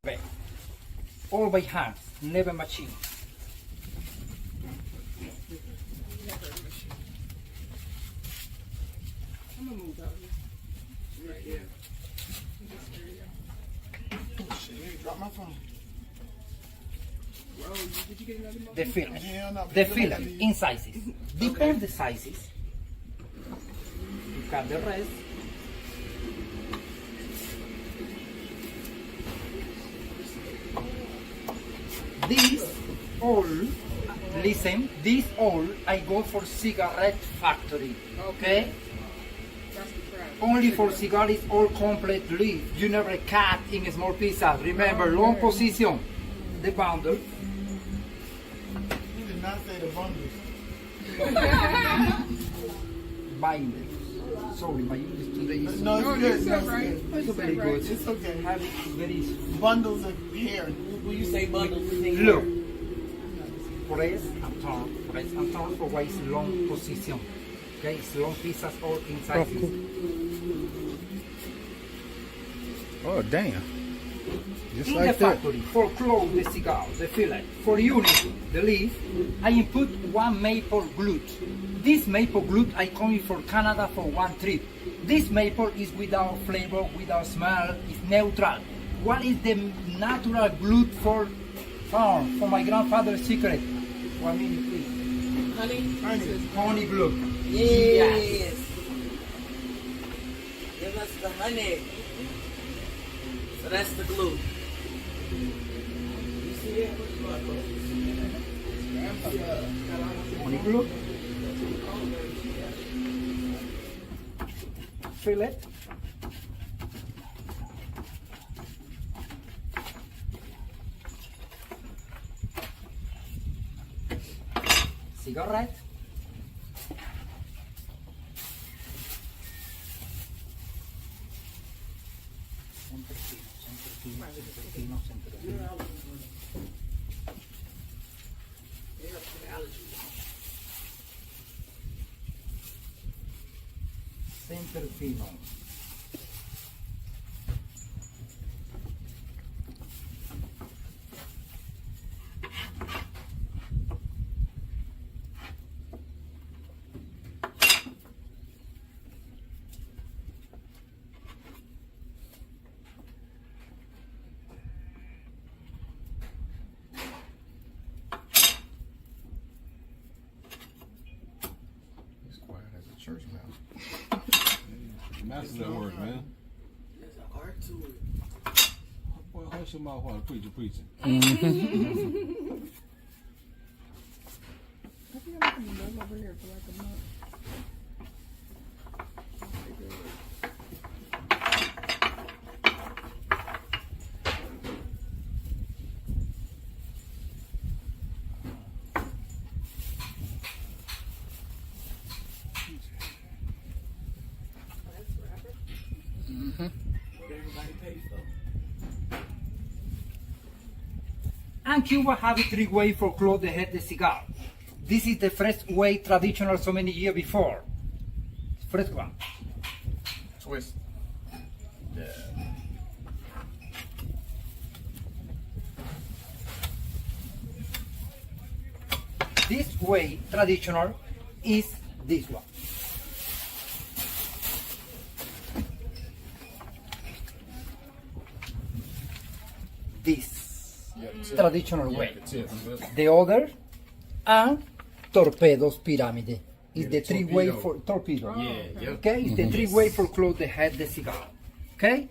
pack. All by hand, never machine. I'm gonna move out here. Right here. Drop my phone. Bro, did you get another one? The fillet. Yeah, no, The fillet in sizes. Depends the sizes. You cut the rest. This all, listen, this all I go for cigarette factory. Okay? That's the crap. Only for cigar is all complete leaf. You never cut in small pieces. Remember, long position. The bundle. You did not say the bundles. Binders. Sorry, my English today is No, No, it's you good. said right. it's You very said good. right. It's okay. Have it very Bundles of hair. When you say bundles, you think look. Press and turn for why it's long position. Okay, it's long pieces all inside. Oh, damn. Just In the like that. factory, for close the cigar, the fillet, for unit, the leaf, I input one maple glut. This maple glut I come for Canada for one trip. This maple is without flavor, without smell, it's neutral. What is the natural glut for farm, for my grandfather's secret? 1 minute, please. honey? Honey glut. Yes. Give us the honey. So that's the glue. You see it? Honey glut. Fillet. Cigarette. Sempre fino, sempre fino. Sempre fino. He's quiet as a church mouse. Master's at work, man. There's an art to it. Boy, hush your mouth while the preacher preaching. I think I'm gonna live over here for like a month. Everybody pays for. And Cuba have 3 ways for close the head the cigar. This is the first way traditional so many years before. First one. Twist. This way traditional is this one. This traditional way. The other and torpedoes pyramid is the 3 way for torpedo. Yeah, yeah. Okay, it's the 3 way for close the head the cigar. Okay.